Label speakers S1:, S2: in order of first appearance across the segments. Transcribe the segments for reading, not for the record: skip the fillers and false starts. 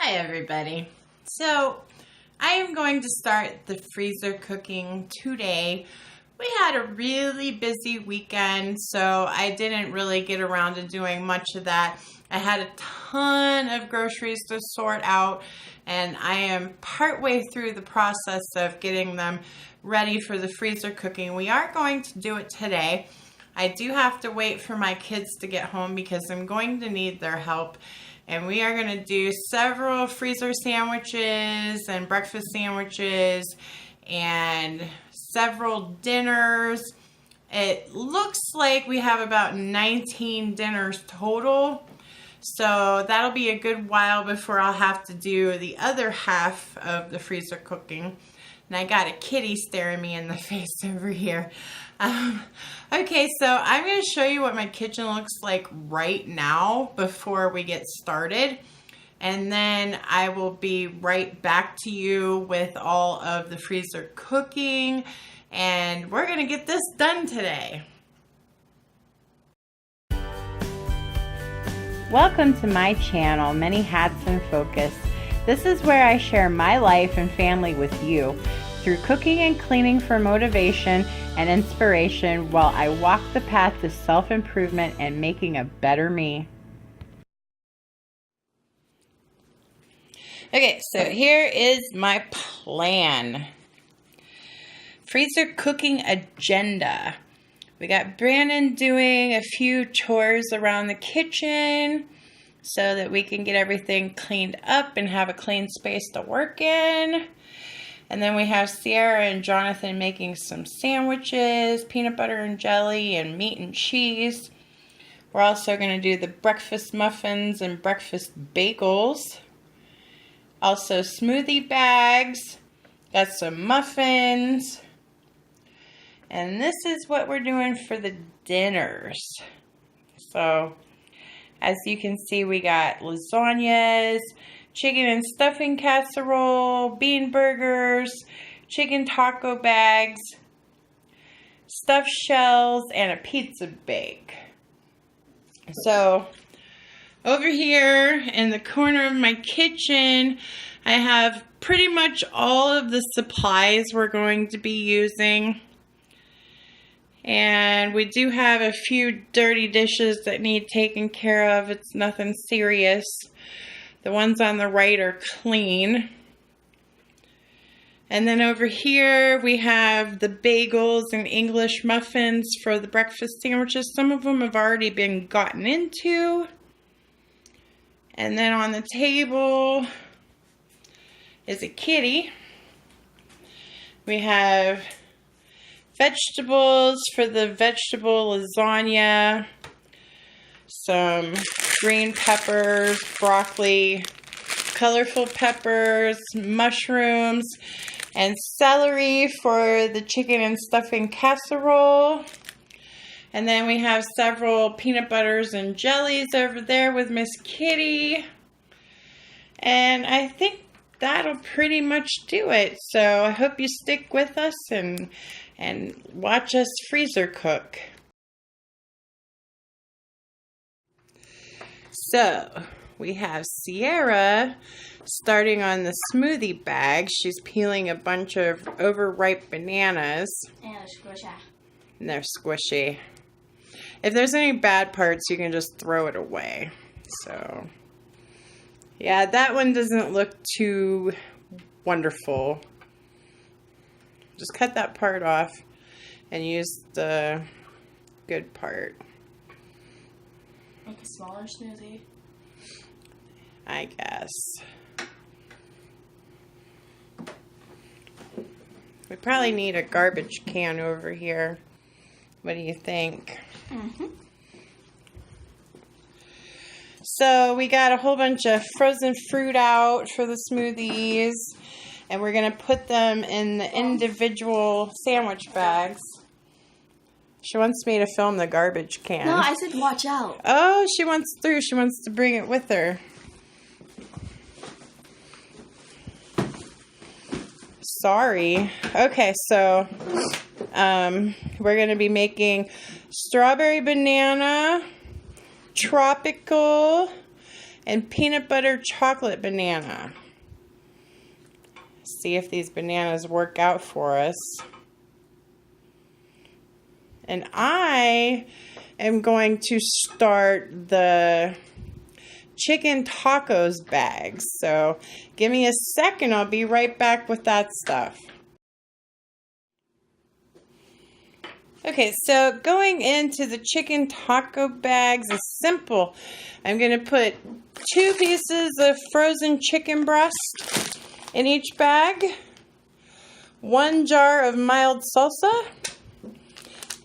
S1: Hi everybody. So I am going to start the freezer cooking today. We had a really busy weekend, so I didn't really get around to doing much of that. I had a ton of groceries to sort out, and I am partway through the process of getting them ready for the freezer cooking. We are going to do it today. I do have to wait for my kids to get home because I'm going to need their help. And we are going to do several freezer sandwiches and breakfast sandwiches and several dinners. It looks like we have about 19 dinners total. So that'll be a good while before I'll have to do the other half of the freezer cooking. And I got a kitty staring me in the face over here. Okay, so I'm going to show you what my kitchen looks like right now before we get started. And then I will be right back to you with all of the freezer cooking. And we're going to get this done today.
S2: Welcome to my channel, Many Hats in Focus. This is where I share my life and family with you through cooking and cleaning for motivation and inspiration while I walk the path to self-improvement and making a better me.
S1: Okay, so here is my plan. Freezer cooking agenda. We got Brandon doing a few chores around the kitchen so that we can get everything cleaned up and have a clean space to work in. And then we have Sierra and Jonathan making some sandwiches, peanut butter and jelly, and meat and cheese. We're also going to do the breakfast muffins and breakfast bagels. Also smoothie bags. Got some muffins. And this is what we're doing for the dinners. So, as you can see, we got lasagnas, chicken and stuffing casserole, bean burgers, chicken taco bags, stuffed shells, and a pizza bake. So, over here in the corner of my kitchen, I have pretty much all of the supplies we're going to be using. And we do have a few dirty dishes that need taken care of. It's nothing serious. The ones on the right are clean. And then over here we have the bagels and English muffins for the breakfast sandwiches. Some of them have already been gotten into. And then on the table is a kitty. We have vegetables for the vegetable lasagna, some green peppers, broccoli, colorful peppers, mushrooms, and celery for the chicken and stuffing casserole. And then we have several peanut butters and jellies over there with Miss Kitty. And I think that'll pretty much do it. So I hope you stick with us and watch us freezer cook. So we have Sierra starting on the smoothie bag. She's peeling a bunch of overripe bananas. And they're squishy. If there's any bad parts, you can just throw it away. So yeah, that one doesn't look too wonderful. Just cut that part off and use the good part.
S3: Like a smaller smoothie?
S1: I guess. We probably need a garbage can over here. What do you think?
S3: Mm-hmm.
S1: So we got a whole bunch of frozen fruit out for the smoothies. And we're going to put them in the individual sandwich bags. She wants me to film the garbage can.
S3: No, I said watch out.
S1: Oh, she wants to bring it with her. Sorry. Okay, so we're going to be making strawberry banana, tropical, and peanut butter chocolate banana. See if these bananas work out for us. And I am going to start the chicken tacos bags. So give me a second, I'll be right back with that stuff. Okay, so going into the chicken taco bags is simple. I'm going to put 2 pieces of frozen chicken breast in each bag, 1 jar of mild salsa,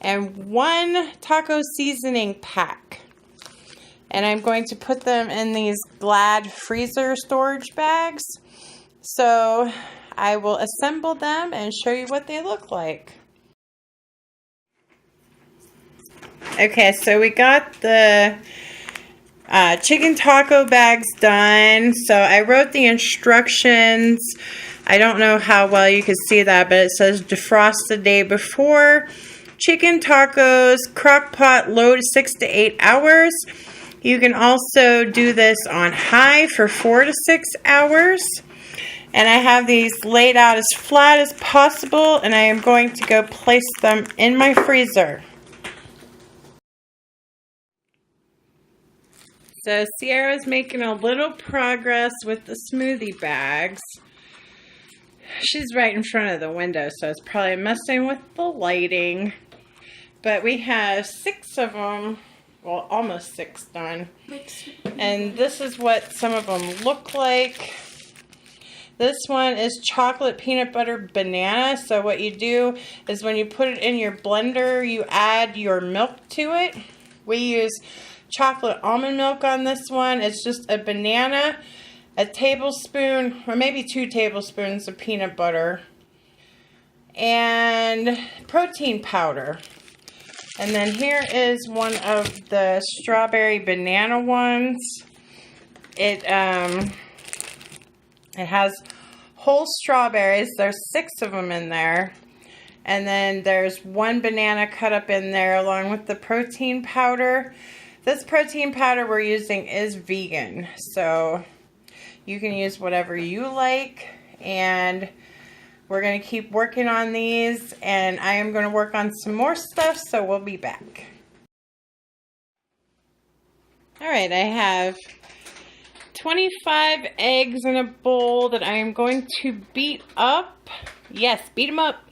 S1: and 1 taco seasoning pack. And I'm going to put them in these Glad freezer storage bags. So I will assemble them and show you what they look like. Okay, so we got the chicken taco bags done. So I wrote the instructions. I don't know how well you can see that, but it says defrost the day before. Chicken tacos, crock pot, low to 6 to 8 hours. You can also do this on high for 4 to 6 hours. And I have these laid out as flat as possible, and I am going to go place them in my freezer. So Sierra's making a little progress with the smoothie bags. She's right in front of the window, so it's probably messing with the lighting. But we have 6 of them, well, almost 6 done. And this is what some of them look like. This one is chocolate peanut butter banana. So what you do is when you put it in your blender, you add your milk to it. We use chocolate almond milk on this one. It's just a banana, a tablespoon, or maybe 2 tablespoons of peanut butter, and protein powder. And then here is one of the strawberry banana ones. It has whole strawberries. There's 6 of them in there. And then there's 1 banana cut up in there along with the protein powder. This protein powder we're using is vegan, so you can use whatever you like. And we're going to keep working on these, and I am going to work on some more stuff, so we'll be back. Alright, I have 25 eggs in a bowl that I am going to beat up. Yes, beat them up.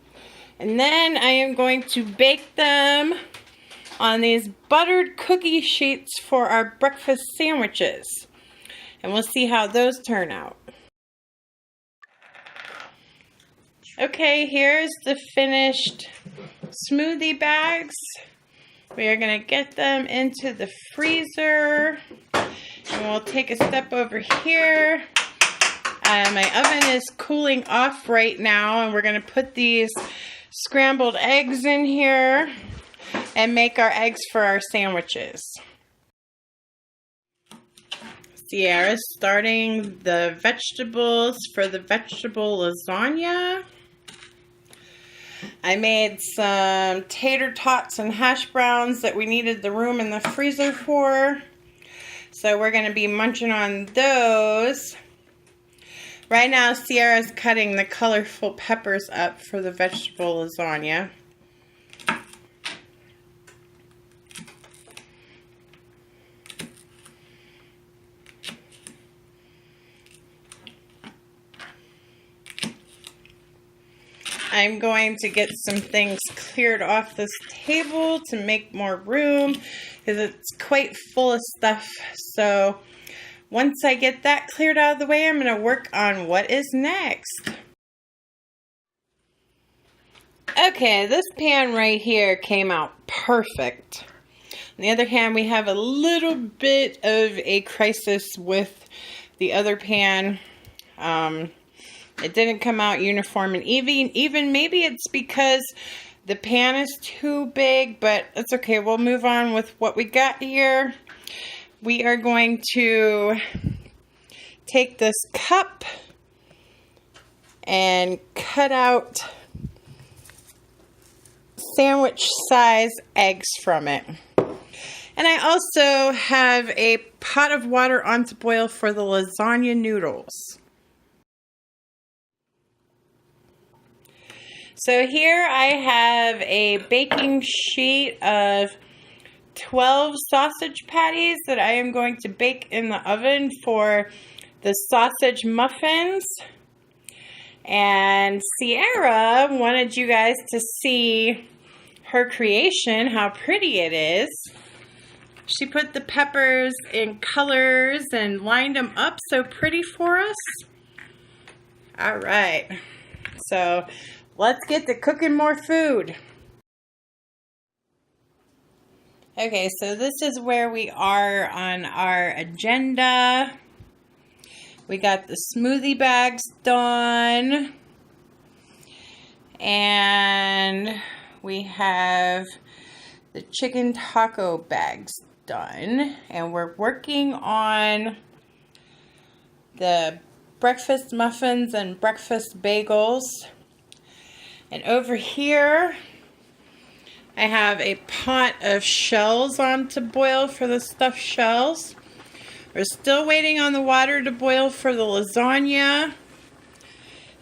S1: And then I am going to bake them on these buttered cookie sheets for our breakfast sandwiches. And we'll see how those turn out. Okay, here's the finished smoothie bags. We are going to get them into the freezer. And we'll take a step over here. My oven is cooling off right now, and we're going to put these scrambled eggs in here and make our eggs for our sandwiches. Sierra's starting the vegetables for the vegetable lasagna. I made some tater tots and hash browns that we needed the room in the freezer for. So we're going to be munching on those. Right now, Sierra's cutting the colorful peppers up for the vegetable lasagna. I'm going to get some things cleared off this table to make more room because it's quite full of stuff. So once I get that cleared out of the way, I'm going to work on what is next. Okay, this pan right here came out perfect. On the other hand, we have a little bit of a crisis with the other pan. It didn't come out uniform and even. Maybe it's because the pan is too big, but it's okay. We'll move on with what we got here. We are going to take this cup and cut out sandwich size eggs from it. And I also have a pot of water on to boil for the lasagna noodles. So here I have a baking sheet of 12 sausage patties that I am going to bake in the oven for the sausage muffins. And Sierra wanted you guys to see her creation, how pretty it is. She put the peppers in colors and lined them up so pretty for us. All right, so let's get to cooking more food. Okay, so this is where we are on our agenda. We got the smoothie bags done. And we have the chicken taco bags done. And we're working on the breakfast muffins and breakfast bagels. And over here, I have a pot of shells on to boil for the stuffed shells. We're still waiting on the water to boil for the lasagna.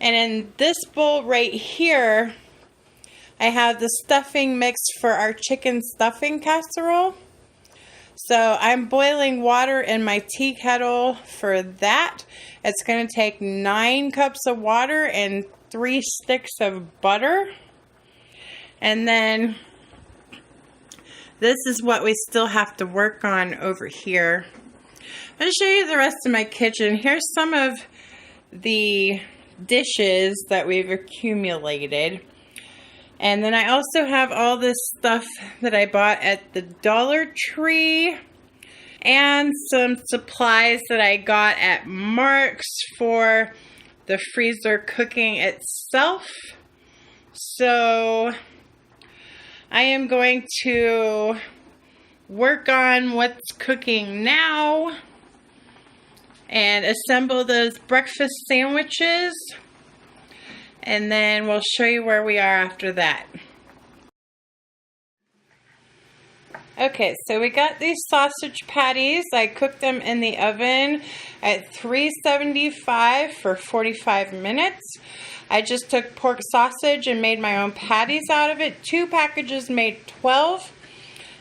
S1: And in this bowl right here, I have the stuffing mixed for our chicken stuffing casserole. So I'm boiling water in my tea kettle for that. It's going to take 9 cups of water and 3 sticks of butter. And then this is what we still have to work on over here. I'm going to show you the rest of my kitchen. Here's some of the dishes that we've accumulated. And then I also have all this stuff that I bought at the Dollar Tree and some supplies that I got at Mark's for the freezer cooking itself. So I am going to work on what's cooking now and assemble those breakfast sandwiches, and then we'll show you where we are after that. Okay, so we got these sausage patties. I cooked them in the oven at 375 for 45 minutes. I just took pork sausage and made my own patties out of it. 2 packages made 12.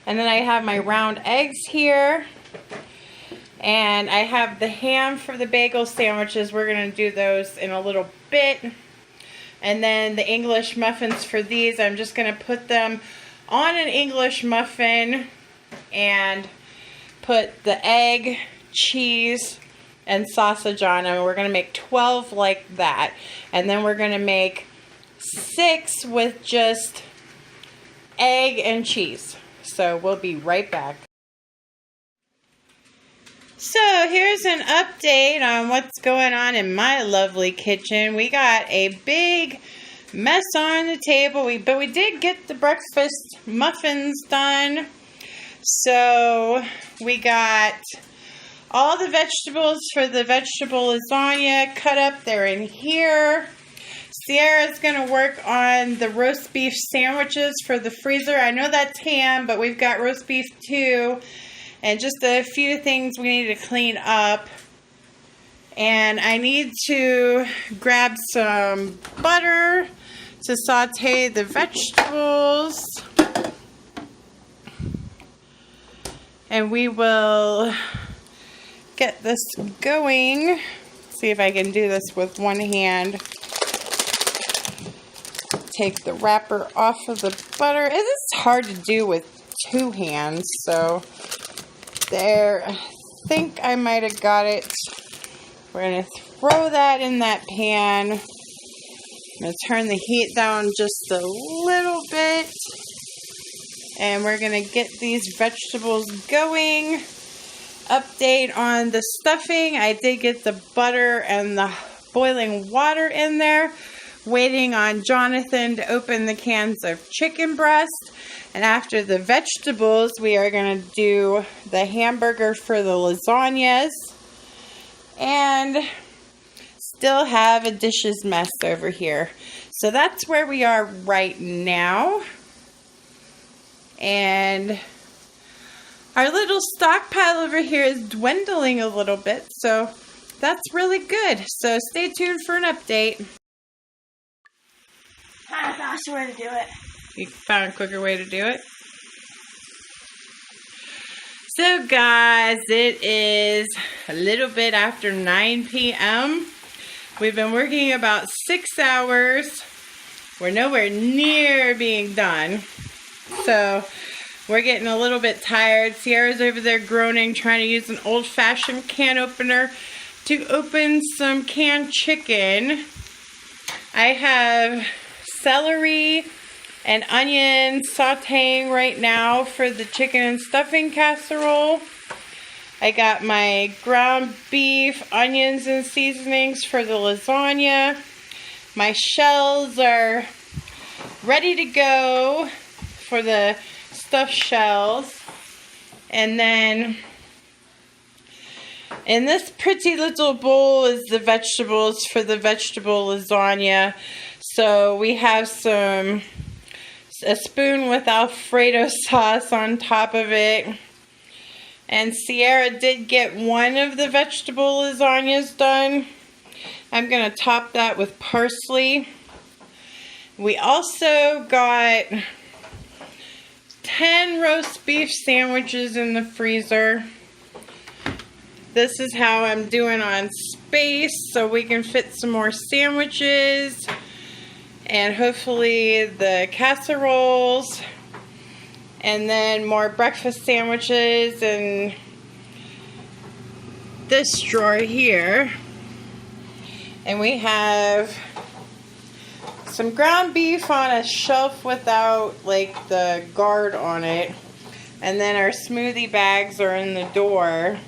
S1: And then I have my round eggs here. And I have the ham for the bagel sandwiches. We're going to do those in a little bit. And then the English muffins for these, I'm just going to put them on an English muffin and put the egg, cheese, and sausage on them. We're going to make 12 like that. And then we're going to make 6 with just egg and cheese. So we'll be right back. So here's an update on what's going on in my lovely kitchen. We got a big mess on the table, but we did get the breakfast muffins done. So we got all the vegetables for the vegetable lasagna cut up. They're in here. Sierra's going to work on the roast beef sandwiches for the freezer. I know that's ham, but we've got roast beef too. And just a few things we need to clean up. And I need to grab some butter to saute the vegetables. And we will get this going. See if I can do this with one hand. Take the wrapper off of the butter. It is hard to do with 2 hands, so there. I think I might have got it. We're going to throw that in that pan. I'm going to turn the heat down just a little bit. And we're going to get these vegetables going. Update on the stuffing. I did get the butter and the boiling water in there. Waiting on Jonathan to open the cans of chicken breast. And after the vegetables, we are going to do the hamburger for the lasagnas. And still have a dishes mess over here. So that's where we are right now. And Our little stockpile over here is dwindling a little bit, so that's really good. So stay tuned for an update.
S3: Found a faster way to do it.
S1: You found a quicker way to do it? So guys, it is a little bit after 9 p.m. We've been working about 6 hours. We're nowhere near being done. So we're getting a little bit tired. Sierra's over there groaning, trying to use an old-fashioned can opener to open some canned chicken. I have celery and onion sauteing right now for the chicken and stuffing casserole. I got my ground beef, onions, and seasonings for the lasagna. My shells are ready to go for the stuffed shells. And then in this pretty little bowl is the vegetables for the vegetable lasagna. So we have a spoon with Alfredo sauce on top of it. And Sierra did get one of the vegetable lasagnas done. I'm going to top that with parsley. We also got 10 roast beef sandwiches in the freezer. This is how I'm doing on space so we can fit some more sandwiches. And hopefully the casseroles, and then more breakfast sandwiches, and this drawer here. And we have some ground beef on a shelf without like the guard on it. And then our smoothie bags are in the door.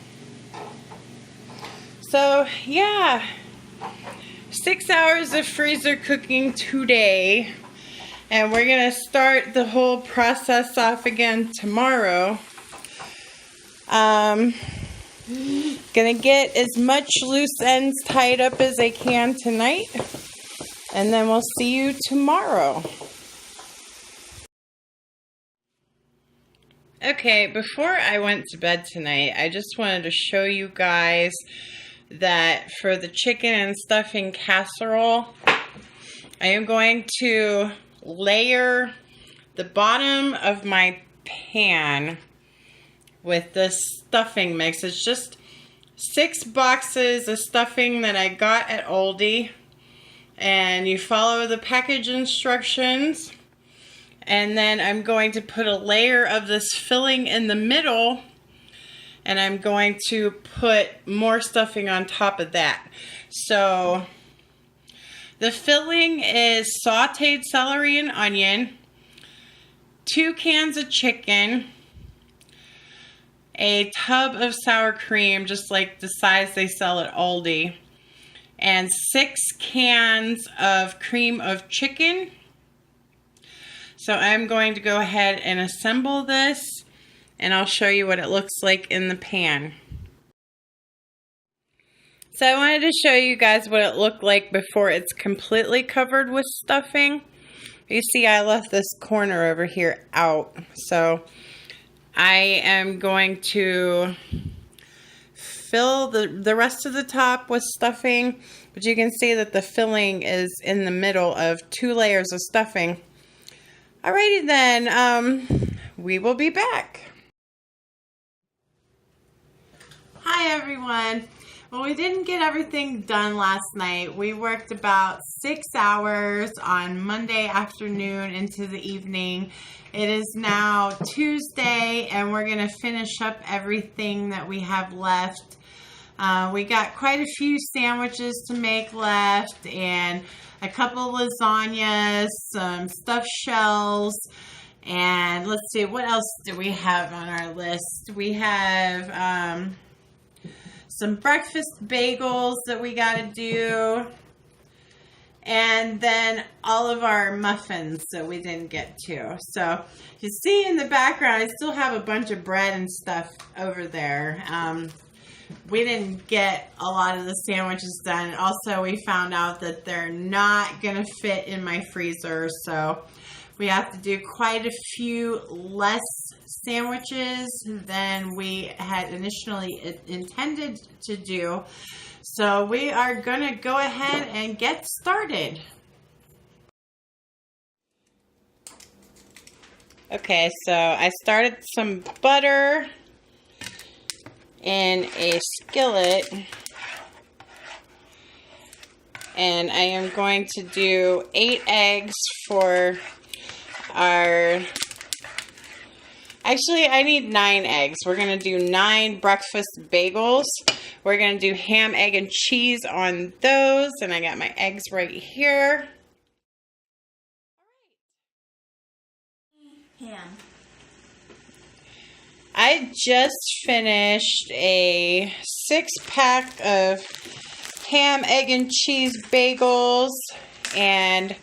S1: So yeah. 6 hours of freezer cooking today, and we're gonna start the whole process off again tomorrow. Gonna get as much loose ends tied up as I can tonight, and then we'll see you tomorrow. Okay, before I went to bed tonight, I just wanted to show you guys that for the chicken and stuffing casserole, I am going to layer the bottom of my pan with this stuffing mix. It's just 6 boxes of stuffing that I got at Aldi, and you follow the package instructions, and then I'm going to put a layer of this filling in the middle, and I'm going to put more stuffing on top of that. So the filling is sauteed celery and onion, 2 cans of chicken, a tub of sour cream, just like the size they sell at Aldi, and 6 cans of cream of chicken. So I'm going to go ahead and assemble this, and I'll show you what it looks like in the pan. So I wanted to show you guys what it looked like before it's completely covered with stuffing. You see I left this corner over here out. So I am going to fill the rest of the top with stuffing. But you can see that the filling is in the middle of 2 layers of stuffing. Alrighty then, we will be back. Hi everyone. Well, we didn't get everything done last night. We worked about 6 hours on Monday afternoon into the evening. It is now Tuesday, and we're going to finish up everything that we have left. We got quite a few sandwiches to make left, and a couple lasagnas, some stuffed shells, and let's see, what else do we have on our list? We have some breakfast bagels that we got to do, and then all of our muffins that we didn't get to. So you see in the background, I still have a bunch of bread and stuff over there. We didn't get a lot of the sandwiches done. Also, we found out that they're not going to fit in my freezer, so we have to do quite a few less sandwiches than we had initially intended to do. So we are going to go ahead and get started. Okay, so I started some butter in a skillet, and I am going to do 8 eggs for our, actually I need 9 eggs. We're going to do 9 breakfast bagels. We're going to do ham, egg, and cheese on those, and I got my eggs right here.
S3: Ham.
S1: I just finished a 6-pack of ham, egg, and cheese bagels, and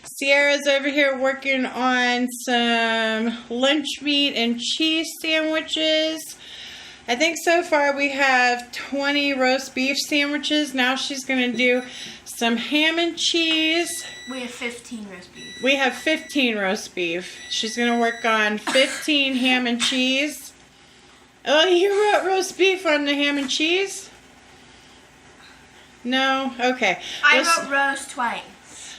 S1: Sierra's over here working on some lunch meat and cheese sandwiches. I think so far we have 20 roast beef sandwiches. Now she's going to do some ham and cheese.
S3: We have 15 roast beef.
S1: We have 15 roast beef. She's going to work on 15 ham and cheese. Oh, you wrote roast beef on the ham and cheese? No? Okay.
S3: I wrote roast twice.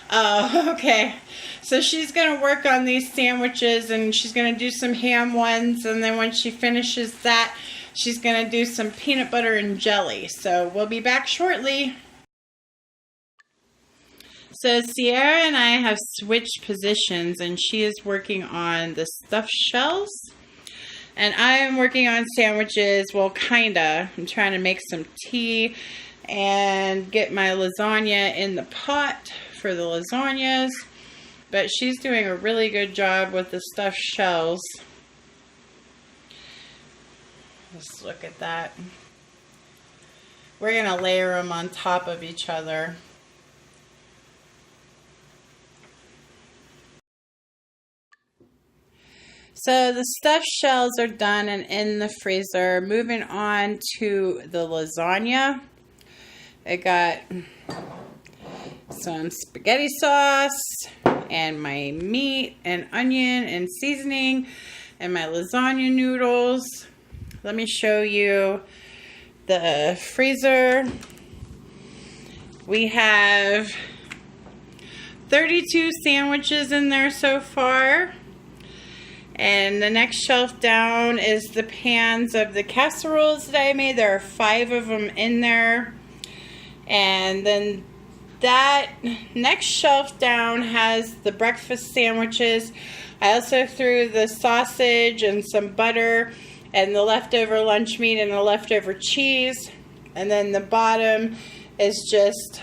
S1: Oh, okay. So she's going to work on these sandwiches, and she's going to do some ham ones, and then when she finishes that, she's going to do some peanut butter and jelly. So we'll be back shortly. So Sierra and I have switched positions, and she is working on the stuffed shells, and I am working on sandwiches. Well, kinda. I'm trying to make some tea and get my lasagna in the pot for the lasagnas, but she's doing a really good job with the stuffed shells. Let's look at that. We're gonna layer them on top of each other. So the stuffed shells are done and in the freezer. Moving on to the lasagna. I got some spaghetti sauce and my meat and onion and seasoning and my lasagna noodles. Let me show you the freezer. We have 32 sandwiches in there so far. And the next shelf down is the pans of the casseroles that I made. There are 5 of them in there. And then that next shelf down has the breakfast sandwiches. I also threw the sausage and some butter and the leftover lunch meat and the leftover cheese. And then the bottom is just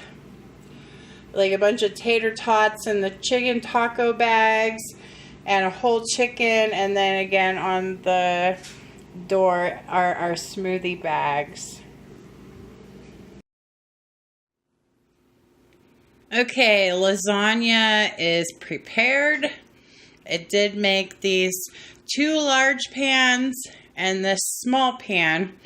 S1: like a bunch of tater tots and the chicken taco bags and a whole chicken, and then again on the door are our smoothie bags. Okay, lasagna is prepared. It did make these 2 large pans and this small pan.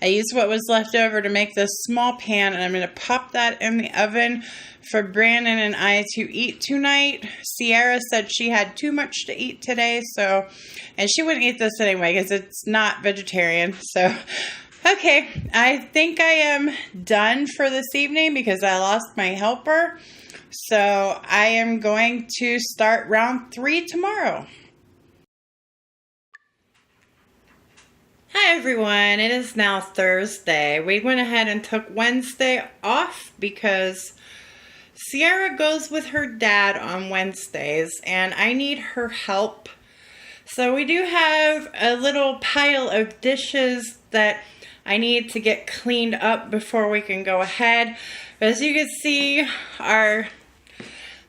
S1: I used what was left over to make this small pan, and I'm going to pop that in the oven for Brandon and I to eat tonight. Sierra said she had too much to eat today, so, and she wouldn't eat this anyway because it's not vegetarian. So, okay, I think I am done for this evening because I lost my helper. So I am going to start round 3 tomorrow. Hi everyone, it is now Thursday. We went ahead and took Wednesday off because Sierra goes with her dad on Wednesdays and I need her help. So we do have a little pile of dishes that I need to get cleaned up before we can go ahead. But as you can see, our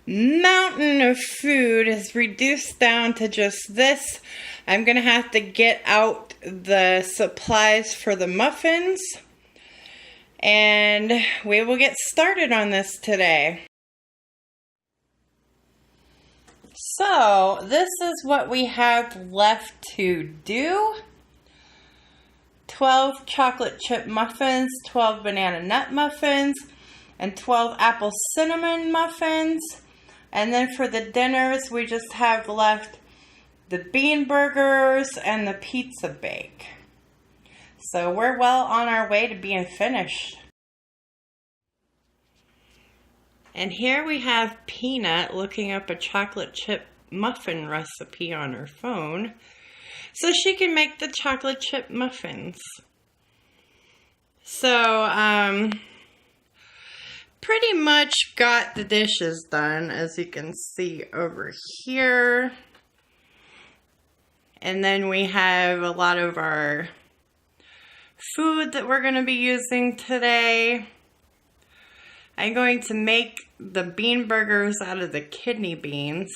S1: mountain of food is reduced down to just this. I'm going to have to get out the supplies for the muffins, and we will get started on this today. So, this is what we have left to do. 12 chocolate chip muffins, 12 banana nut muffins, and 12 apple cinnamon muffins. And then for the dinners, we just have left the bean burgers and the pizza bake. So we're well on our way to being finished. And here we have Peanut looking up a chocolate chip muffin recipe on her phone so she can make the chocolate chip muffins. So, pretty much got the dishes done, as you can see over here. And then we have a lot of our food that we're going to be using today. I'm going to make the bean burgers out of the kidney beans.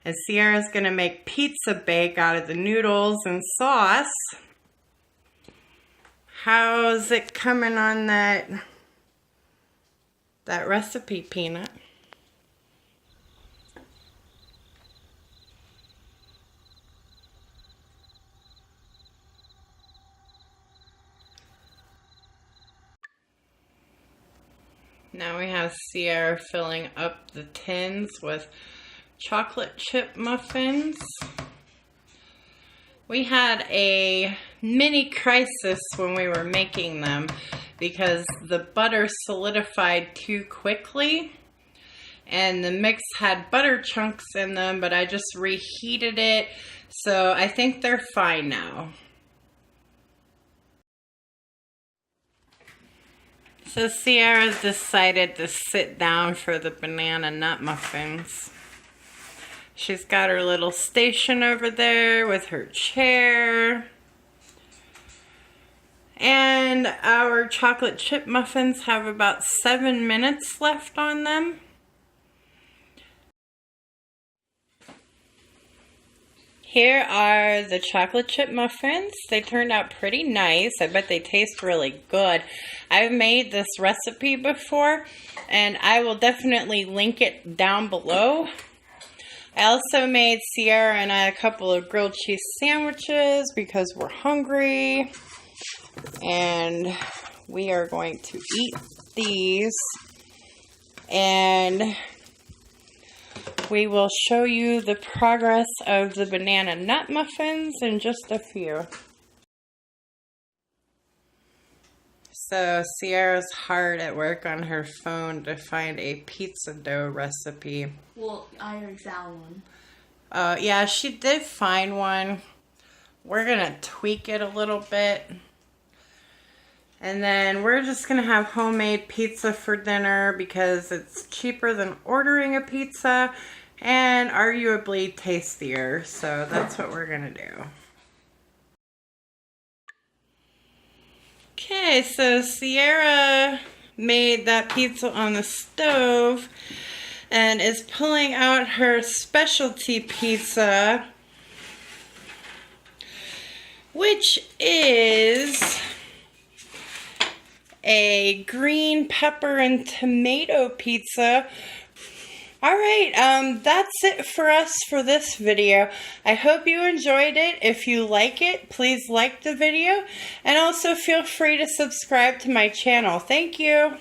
S1: And Sierra's going to make pizza bake out of the noodles and sauce. How's it coming on that recipe, Peanut? Now we have Sierra filling up the tins with chocolate chip muffins. We had a mini crisis when we were making them because the butter solidified too quickly and the mix had butter chunks in them, but I just reheated it, so I think they're fine now. So Sierra's decided to sit down for the banana nut muffins. She's got her little station over there with her chair. And our chocolate chip muffins have about 7 minutes left on them. Here are the chocolate chip muffins. They turned out pretty nice. I bet they taste really good. I've made this recipe before, and I will definitely link it down below. I also made Sierra and I a couple of grilled cheese sandwiches because we're hungry. And we are going to eat these. And we will show you the progress of the banana nut muffins in just a few. So Sierra's hard at work on her phone to find a pizza dough recipe.
S3: Well, I already found one.
S1: Yeah, she did find one. We're gonna tweak it a little bit. And then we're just gonna have homemade pizza for dinner because it's cheaper than ordering a pizza and arguably tastier. So that's what we're gonna do. Okay, so Sierra made that pizza on the stove and is pulling out her specialty pizza, which is a green pepper and tomato pizza. Alright, that's it for us for this video. I hope you enjoyed it. If you like it, please like the video. And also feel free to subscribe to my channel. Thank you.